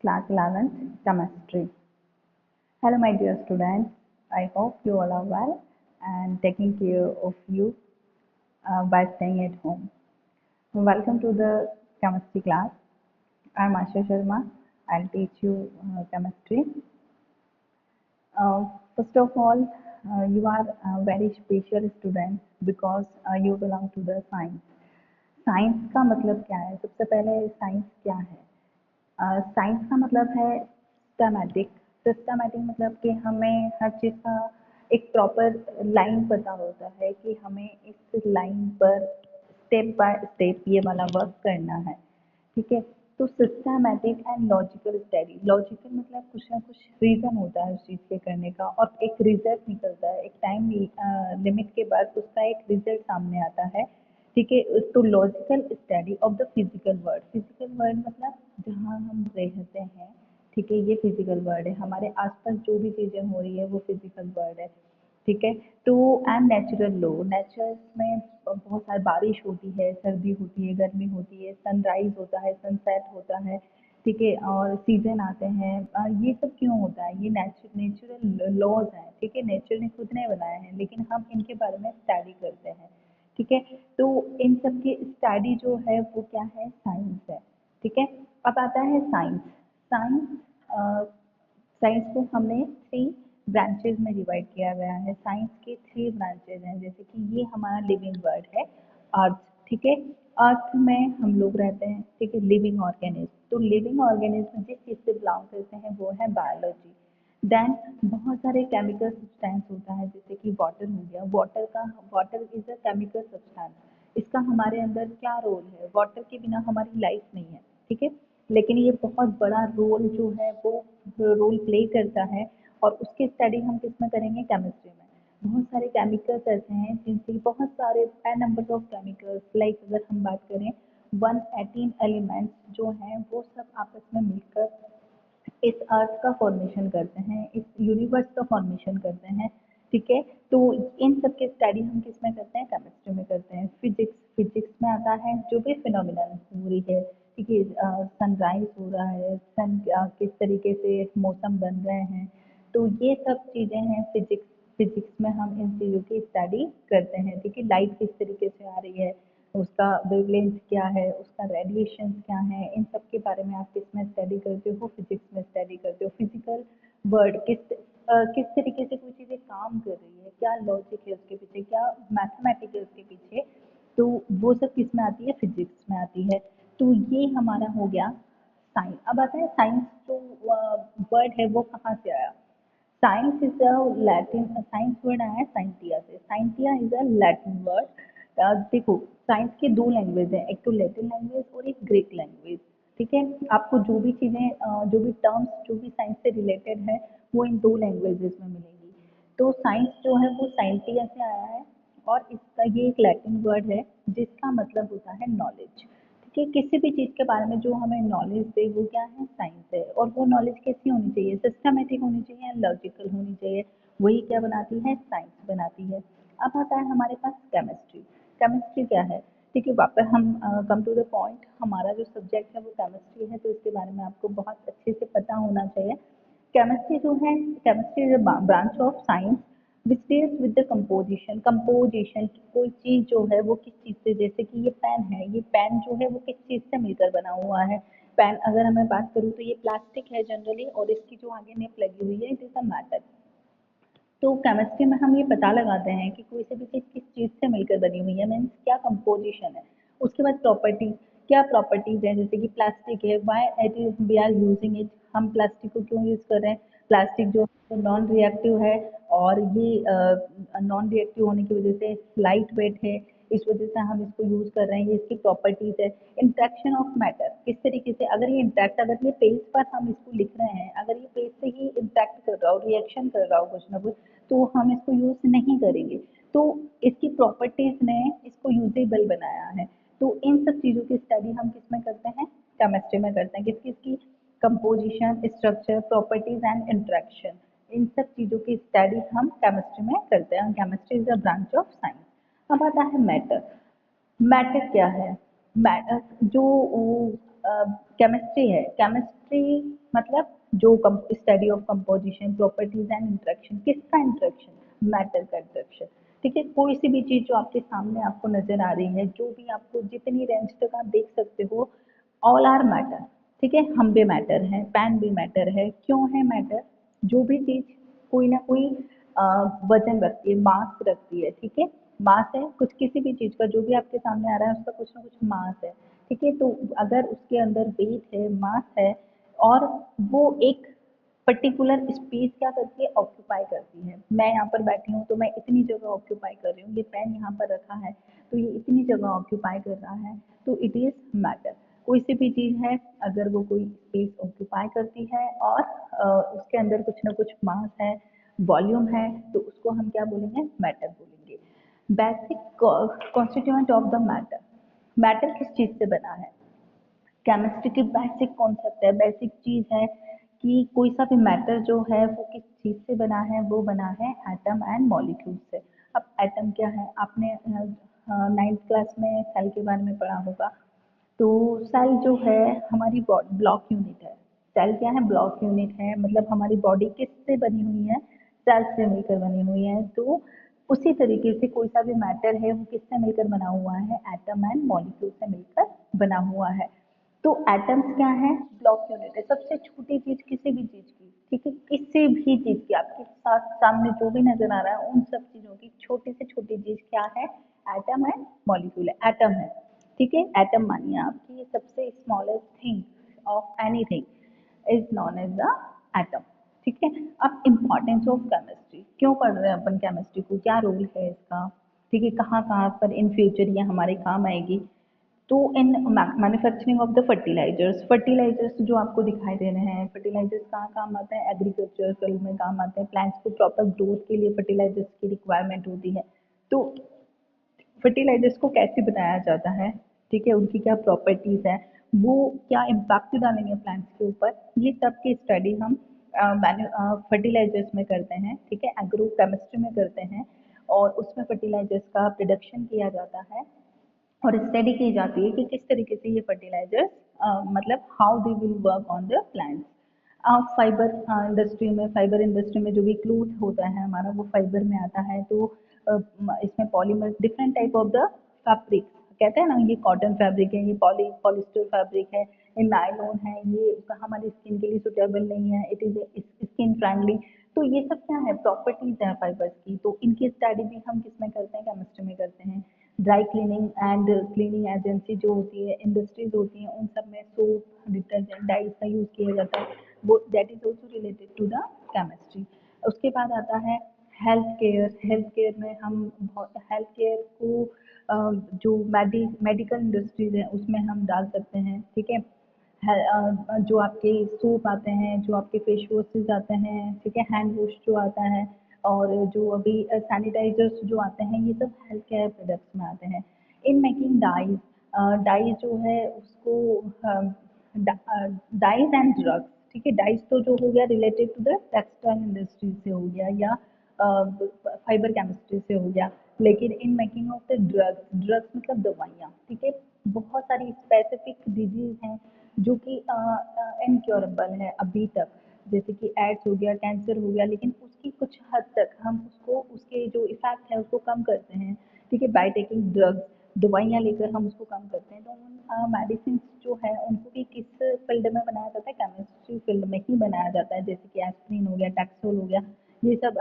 Class 11th Chemistry. Hello, my dear students. I hope you all are well and taking care of you by staying at home. Welcome to the chemistry class. I'm Asha Sharma. I'll teach you chemistry. First of all, you are a very special student because you belong to the science. Science का मतलब क्या है? सबसे पहले science क्या है? Science का मतलब है सिस्टमैटिक। सिस्टमैटिक मतलब कि हमें हर चीज़ का एक प्रॉपर लाइन पता होता है कि हमें इस लाइन पर स्टेप बाय स्टेप ये वाला वर्क करना है। ठीक है, तो systematic and logical study. Logical मतलब कुछ ना कुछ रीज़न होता है उस चीज़ के करने का और एक रिजल्ट निकलता है, एक टाइम लिमिट के बाद उसका एक रिजल्ट सामने आता है। ठीक है, तो logical study of the physical world. Physical world मतलब जहाँ हम रहते हैं। ठीक है, ये फिजिकल वर्ल्ड है, हमारे आसपास जो भी चीज़ें हो रही है वो फिजिकल वर्ल्ड है। ठीक है, तो एंड नेचुरल लॉ। नेचर में बहुत सारी बारिश होती है, सर्दी होती है, गर्मी होती है, सनराइज होता है, सनसेट होता है। ठीक है, और सीजन आते हैं। ये सब क्यों होता है? ये नेचुरल लॉज हैं। ठीक है, नेचर ने खुद नहीं बनाए हैं लेकिन हम इनके बारे में स्टडी करते हैं। ठीक है, तो इन सब की स्टडी जो है वो क्या है? साइंस है। ठीक है, अब आता है साइंस। साइंस साइंस को हमने थ्री ब्रांचेज में डिवाइड किया गया है। साइंस के थ्री ब्रांचेज हैं, जैसे कि ये हमारा लिविंग वर्ल्ड है, अर्थ। ठीक है, अर्थ में हम लोग रहते हैं। ठीक है, लिविंग ऑर्गेनिज्म। तो लिविंग ऑर्गेनिज्म जिस चीज़ से बिलोंग करते हैं वो है बायोलॉजी। देन बहुत सारे केमिकल सब्सटेंस होता है, जैसे कि वाटर हो गया। Water is a chemical substance. इसका हमारे अंदर क्या रोल है? वाटर के बिना हमारी लाइफ नहीं है। ठीक है, लेकिन ये बहुत बड़ा रोल जो है वो रोल प्ले करता है और उसकी स्टडी हम किस में करेंगे? केमिस्ट्री में। बहुत सारे केमिकल्स ऐसे हैं जिनसे बहुत सारे an number of chemicals, like अगर हम बात करें 118 एलिमेंट्स जो हैं वो सब आपस में मिलकर इस अर्थ का फॉर्मेशन करते हैं, इस यूनिवर्स का फॉर्मेशन करते हैं। ठीक है, तो इन सब की स्टडी हम किस में करते हैं? केमिस्ट्री में करते हैं। फिजिक्स, फिजिक्स में आता है जो भी फिनोमिनन हो रही है। ठीक है, सनराइज हो रहा है, सन किस तरीके से मौसम बन रहे हैं, तो ये सब चीज़ें हैं फिजिक्स। फिजिक्स में हम इन चीज़ों की स्टडी करते हैं। ठीक है, लाइट किस तरीके से आ रही है, उसका वेवलेंथ क्या है, उसका रेडिएशन क्या है, इन सब के बारे में आप किस में स्टडी करते हो? फिजिक्स में स्टडी करते हो। फिजिकल वर्ड किस तरीके से कोई चीज़ें काम कर रही है, क्या लॉजिक है उसके पीछे, क्या मैथमेटिक्स है उसके पीछे, तो वो सब किस में आती है? फिजिक्स में आती है। तो ये हमारा हो गया साइंस। अब आता है साइंस जो वर्ड है वो कहाँ से आया? Science is a Latin, science word आया है साइंटिया से। Scientia is a Latin word. देखो, साइंस के दो लैंग्वेज है, एक तो लैटिन लैंग्वेज और एक ग्रीक लैंग्वेज। ठीक है, आपको जो भी चीज़ें जो भी टर्म्स जो भी साइंस से रिलेटेड है वो इन दो लैंग्वेजेस में मिलेंगी। तो साइंस जो है वो साइंटिया से आया है और इसका ये एक लैटिन वर्ड है जिसका मतलब होता है नॉलेज। कि किसी भी चीज़ के बारे में जो हमें नॉलेज दे वो क्या है? साइंस है। और वो नॉलेज कैसी होनी चाहिए? सिस्टमेटिक होनी चाहिए या लॉजिकल होनी चाहिए? वही क्या बनाती है? साइंस बनाती है। अब आता है हमारे पास केमिस्ट्री। केमिस्ट्री क्या है? ठीक है, वापस हम कम टू द पॉइंट। हमारा जो सब्जेक्ट है वो केमिस्ट्री है, तो इसके बारे में आपको बहुत अच्छे से पता होना चाहिए। केमिस्ट्री जो है, chemistry is a branch of science which deals with the composition. Composition, कोई चीज़ जो है वो किस चीज़ से, जैसे कि ये पेन है, ये पेन जो है वो किस चीज़ से मिलकर बना हुआ है? पेन अगर मैं बात करूँ तो ये प्लास्टिक है जनरली, और इसकी जो आगे निप लगी हुई है इट इज़ अ मेटल। तो केमिस्ट्री में हम ये पता लगाते हैं कि कोई सी भी चीज़ किस चीज़ से मिलकर बनी हुई है, मीन्स क्या कंपोजिशन है। उसके बाद प्रॉपर्टीज, क्या प्रॉपर्टीज है, जैसे कि प्लास्टिक है, why it is we are using it, हम प्लास्टिक को क्यों यूज़ कर रहे हैं? प्लास्टिक जो नॉन रिएक्टिव है और ये नॉन रिएक्टिव होने की वजह से लाइट वेट है, इस वजह से हम इसको यूज़ कर रहे हैं, ये इसकी प्रॉपर्टीज है। इंट्रैक्शन ऑफ मैटर, किस तरीके से अगर ये इंट्रैक्ट, अगर ये पेज पर हम इसको लिख रहे हैं, अगर ये पेज से ही इंट्रैक्ट कर रहा हो, रिएक्शन कर रहा हो कुछ ना कुछ, तो हम इसको यूज़ नहीं करेंगे। तो इसकी प्रॉपर्टीज ने इसको यूजेबल बनाया है। तो इन सब चीज़ों की स्टडी हम किस में करते हैं? केमिस्ट्री में करते हैं। किस किस की? Composition, structure, properties and interaction. इन सब चीज़ों की स्टडी हम केमिस्ट्री में करते हैं। Chemistry is a branch of science. अब आता है मैटर। मैटर क्या है? मैटर जो केमिस्ट्री है, केमिस्ट्री मतलब जो study of composition, properties and interaction, किसका इंटरेक्शन, मैटर का इंटरेक्शन। ठीक है, कोई सी भी चीज जो आपके सामने आपको नजर आ रही है, जो भी आपको जितनी रेंज तक आप देख सकते हो, ऑल आर मैटर। ठीक है, हम भी मैटर है, पेन भी मैटर है। क्यों है मैटर? जो भी चीज कोई ना कोई वजन रखती है, मास रखती है। ठीक है, मास है कुछ, किसी भी चीज का जो भी आपके सामने आ रहा है उसका कुछ ना कुछ मास है। ठीक है, तो अगर उसके अंदर वेट है, मास है, और वो एक पर्टिकुलर स्पेस क्या करती है, ऑक्यूपाई करती है। मैं यहाँ पर बैठी हूँ तो मैं इतनी जगह ऑक्यूपाई कर रही हूँ, ये पेन यहाँ पर रखा है तो ये इतनी जगह ऑक्यूपाई कर रहा है, तो इट इज मैटर। कोई सी भी चीज है, अगर वो कोई स्पेस ऑक्यूपाई करती है और उसके अंदर कुछ ना कुछ मास है, वॉल्यूम है, तो उसको हम क्या बोलेंगे, मैटर बोलेंगे। Basic constituent of the matter, matter किस चीज से बना है? केमिस्ट्री की बेसिक कॉन्सेप्ट है, बेसिक चीज है कि कोई सा भी मैटर जो है वो किस चीज से बना है, वो बना है एटम एंड मॉलिक्यूल से। अब एटम क्या है, आपने 9th क्लास में सेल के बारे में पढ़ा होगा। तो सेल जो है हमारी ब्लॉक यूनिट है। सेल क्या है, ब्लॉक यूनिट है। मतलब हमारी बॉडी किससे बनी हुई है, सेल से मिलकर बनी हुई है। तो उसी तरीके से कोई सा भी मैटर है वो किससे मिलकर बना हुआ है, एटम एंड मॉलिक्यूल से मिलकर बना हुआ है। तो एटम्स क्या है, ब्लॉक यूनिट है, सबसे छोटी चीज किसी भी चीज की। ठीक है, किसी भी चीज की आपके साथ सामने जो भी नजर आ रहा है उन सब चीजों की छोटी से छोटी चीज क्या है, एटम एंड मॉलिक्यूल है, एटम है। ठीक है, एटम मानिए आपकी ये सबसे smallest thing of anything is known as the atom. ठीक है, अब इम्पॉर्टेंस ऑफ केमिस्ट्री, क्यों पढ़ रहे हैं अपन केमिस्ट्री को, क्या रोल है इसका? ठीक है, कहाँ कहाँ पर इन फ्यूचर ये हमारे काम आएगी? तो in manufacturing of the fertilisers, fertilisers जो आपको दिखाई दे रहे हैं, फर्टिलाइजर्स कहाँ काम आते हैं, एग्रीकल्चर फील्ड में काम आते हैं। प्लांट्स को प्रॉपर ग्रोथ के लिए फर्टिलाइजर्स की रिक्वायरमेंट होती है। तो फर्टिलाइजर्स को कैसे बनाया जाता है, ठीक है, उनकी क्या प्रॉपर्टीज है, वो क्या इम्पैक्ट डालेंगे प्लांट्स के ऊपर, ये सब की स्टडी हम फर्टिलाइजर्स में करते हैं। ठीक है, एग्रो केमिस्ट्री में करते हैं, और उसमें फर्टिलाइजर्स का प्रोडक्शन किया जाता है और स्टडी की जाती है कि किस तरीके से ये फर्टिलाइजर्स मतलब how they will work on the plants. Fibre industry में, फाइबर इंडस्ट्री में जो भी क्लूथ होता है हमारा वो फाइबर में आता है। तो इसमें polymer, different type of the fabric, कहते हैं ना, ये कॉटन फैब्रिक है, ये पॉलिस्टर फैब्रिक है, ये नायलॉन है, ये हमारी स्किन के लिए सुटेबल नहीं है, इट इज स्किन फ्रेंडली। तो ये सब क्या है, प्रॉपर्टीज है फाइबर्स की। तो इनकी स्टडी भी हम किस में करते हैं, केमिस्ट्री में करते हैं। Dry cleaning and cleaning agency जो होती है, इंडस्ट्रीज होती हैं, उन सब में सोप, डिटर्जेंट, डाइज का यूज़ किया जाता है, वो that is also related to the chemistry. उसके बाद आता है हेल्थ केयर। हेल्थ केयर में हम हेल्थ केयर को जो मेडिकल इंडस्ट्रीज है उसमें हम डाल सकते हैं। ठीक है, जो आपके सूप आते हैं, जो आपके फेस वॉशेज आते हैं, ठीक है, हैंड वॉश जो आता है, और जो अभी सैनिटाइजर्स जो आते हैं, ये सब हेल्थ केयर प्रोडक्ट्स में आते हैं। इन मेकिंग डाइज, डाइज जो है उसको डाइज एंड ड्रग्स। ठीक है, डाइज तो जो हो गया related to the textile industry से हो गया, या फाइबर केमिस्ट्री से हो गया। लेकिन in making of the drugs, drugs मतलब दवाइयाँ। ठीक है, बहुत सारी स्पेसिफिक डिजीज हैं जो कि इनक्योरेबल है अभी तक, जैसे कि एड्स हो गया, कैंसर हो गया, लेकिन उसकी कुछ हद तक हम उसको, उसके जो इफेक्ट है उसको कम करते हैं। ठीक है, बाय टेकिंग ड्रग्स, दवाइयाँ लेकर हम उसको कम करते हैं। तो उन मेडिसिन जो है उनको भी किस फील्ड में बनाया जाता है, केमिस्ट्री फील्ड में ही बनाया जाता है। जैसे कि एस्प्रिन हो गया, टैक्सोल हो गया, ये सब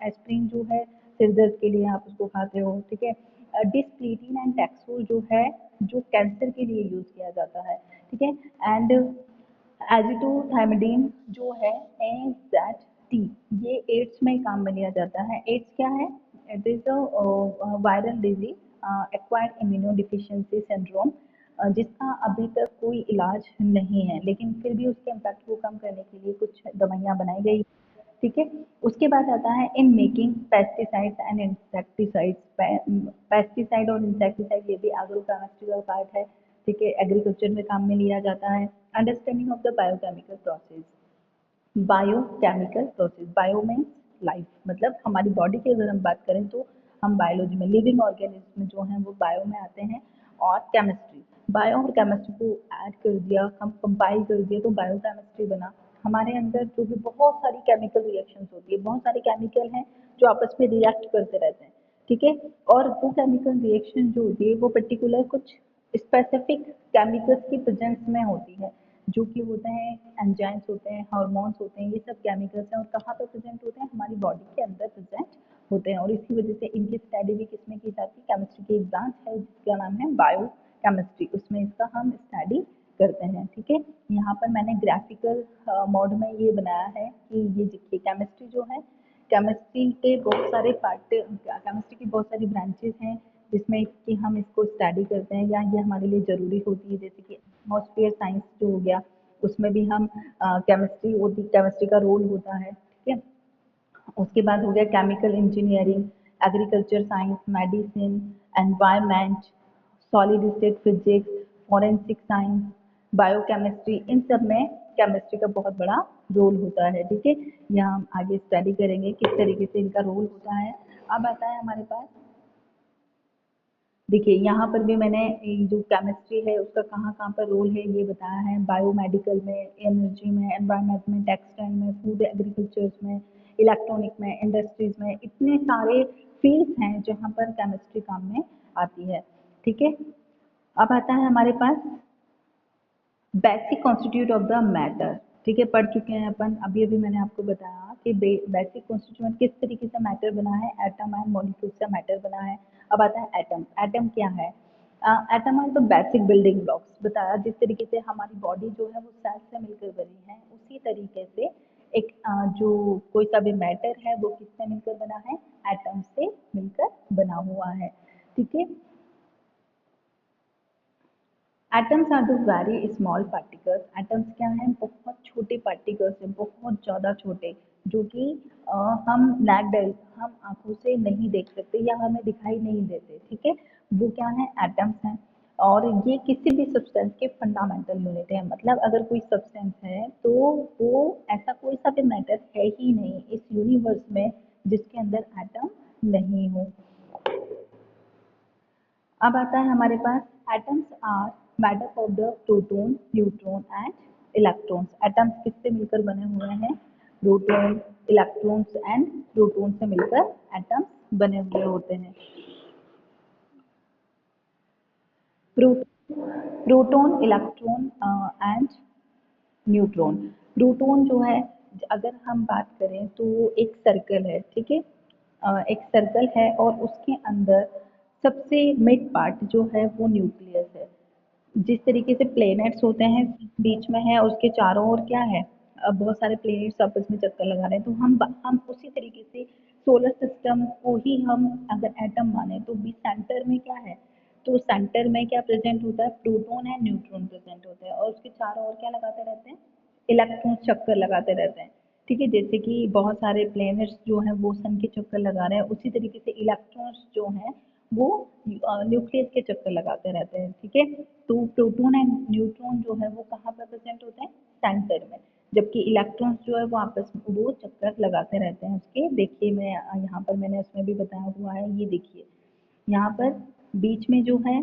एस्प्रिन जो है सिर दर्द के लिए आप उसको खाते हो। ठीक है, डिस्प्लेटिन एंड टैक्सोल जो है, जो कैंसर के लिए यूज़ किया जाता है। ठीक है, एंड एजिटोथायमिडीन जो है, एजेट, ये एड्स में काम में लिया जाता है। एड्स क्या है, it is a viral disease, acquired immuno deficiency syndrome, जिसका अभी तक कोई इलाज नहीं है, लेकिन फिर भी उसके इम्पैक्ट को कम करने के लिए कुछ दवाइयाँ बनाई गई। ठीक है, उसके बाद आता है in making pesticides and insecticides. Pesticide और इंसेक्टिसाइड ये भी एग्रो केमिस्ट्री का पार्ट है। ठीक है, एग्रीकल्चर में काम में लिया जाता है। Understanding of the biochemical process, biochemical process, bio में लाइफ, मतलब हमारी बॉडी की अगर हम बात करें तो हम बायोलॉजी में लिविंग ऑर्गेनिज्म जो हैं वो बायो में आते हैं। और केमिस्ट्री, बायो और केमिस्ट्री को ऐड कर दिया, हम कंपाइल कर दिया तो बायो केमिस्ट्री बना। हमारे अंदर जो भी बहुत सारी केमिकल रिएक्शंस होती है, बहुत सारे केमिकल हैं जो आपस में रिएक्ट करते रहते हैं, ठीक है। और वो केमिकल रिएक्शन जो होती है वो पर्टिकुलर कुछ स्पेसिफिक केमिकल्स की प्रेजेंस में होती है, जो कि होते हैं एंजाइम्स होते हैं, हार्मोन्स होते हैं, ये सब केमिकल्स हैं और कहाँ पर प्रेजेंट होते हैं, हमारी बॉडी के अंदर प्रेजेंट होते हैं। और इसी वजह से इनकी स्टडी भी किसमें की जाती है, केमिस्ट्री की एक ब्रांच है जिसका नाम है बायो केमिस्ट्री, उसमें इसका हम स्टडी करते हैं, ठीक है। यहाँ पर मैंने ग्राफिकल मोड में ये बनाया है कि ये देखिए केमिस्ट्री जो है, केमिस्ट्री के बहुत सारे पार्ट, केमिस्ट्री की बहुत सारी ब्रांचेस हैं जिसमें कि हम इसको स्टडी करते हैं या ये हमारे लिए ज़रूरी होती है। जैसे कि एटमॉस्फेयर साइंस जो हो गया, उसमें भी हम केमिस्ट्री होती, केमिस्ट्री का रोल होता है, ठीक है। उसके बाद हो गया chemical engineering, agriculture science, medicine, environment, solid state physics, forensic science, biochemistry, इन सब में केमिस्ट्री का बहुत बड़ा रोल होता है, ठीक है। यहाँ हम आगे स्टडी करेंगे किस तरीके से इनका रोल होता है। अब आता है हमारे पास, देखिए यहाँ पर भी मैंने जो केमिस्ट्री है उसका कहाँ कहाँ पर रोल है ये बताया है। बायोमेडिकल में, एनर्जी में, एनवायरनमेंट में, टेक्सटाइल में, फूड एग्रीकल्चर्स में, इलेक्ट्रॉनिक में, इंडस्ट्रीज में, इतने सारे फील्ड्स हैं जहाँ पर केमिस्ट्री काम में आती है, ठीक है। अब आता है हमारे पास basic constitute of the matter, ठीक है, पढ़ चुके हैं अपन। अभी अभी मैंने आपको बताया कि बेसिक कॉन्स्टिट्यूएंट किस तरीके से मैटर बना है, एटम एंड मॉलिक्यूल से मैटर बना है। अब आता है एटम। एटम क्या है? एटम है तो बेसिक बिल्डिंग ब्लॉक्स बताया, जिस तरीके से हमारी बॉडी जो है वो सेल से मिलकर बनी है, उसी तरीके से एक जो कोई सा भी मैटर है वो किससे मिलकर बना है, एटम से मिलकर बना हुआ है, ठीक है। Atoms are the very small particles. Atoms क्या हैं? बहुत छोटे पार्टिकल्स हैं, बहुत ज़्यादा छोटे, जो कि हम नैक्ड, हम आंखों से नहीं देख सकते या हमें दिखाई नहीं देते, ठीक है। वो क्या है? एटम्स हैं। और ये किसी भी सब्सटेंस के फंडामेंटल यूनिट है, मतलब अगर कोई सब्सटेंस है तो वो ऐसा कोई सा भी मैटर है ही नहीं इस यूनिवर्स में जिसके अंदर एटम नहीं हो। अब आता है हमारे पास atoms are made up of the proton, neutron and electrons. Atoms किससे मिलकर बने हुए हैं? प्रोटॉन, इलेक्ट्रॉन्स एंड प्रोटॉन से मिलकर एटम्स बने हुए होते हैं। Proton, electron and neutron. Proton जो है, अगर हम बात करें तो एक सर्कल है, ठीक है। एक सर्कल है और उसके अंदर सबसे मिड पार्ट जो है वो न्यूक्लियस है। जिस तरीके से प्लैनेट्स होते हैं बीच में है, उसके चारों ओर क्या है, बहुत सारे प्लैनेट्स आपस में चक्कर लगा रहे हैं, तो हम उसी तरीके से सोलर सिस्टम को ही हम अगर एटम माने तो भी सेंटर में क्या है, तो सेंटर में क्या प्रेजेंट होता है, प्रोटॉन एंड न्यूट्रॉन प्रेजेंट होते हैं और उसके चारों ओर क्या लगाते रहते हैं, इलेक्ट्रॉन चक्कर लगाते रहते हैं, ठीक है। जैसे कि बहुत सारे प्लैनेट्स जो हैं वो सन के चक्कर लगा रहे हैं, उसी तरीके से इलेक्ट्रॉन्स जो हैं वो न्यूक्लियस के चक्कर लगाते रहते हैं, ठीक है। तो प्रोटॉन एंड न्यूट्रॉन जो है वो कहाँ पर प्रेजेंट होते हैं, सेंटर में, जबकि इलेक्ट्रॉन्स जो है वो आपस में वो चक्कर लगाते रहते हैं उसके। देखिए मैं यहाँ पर मैंने उसमें भी बताया हुआ है, ये देखिए यहाँ पर बीच में जो है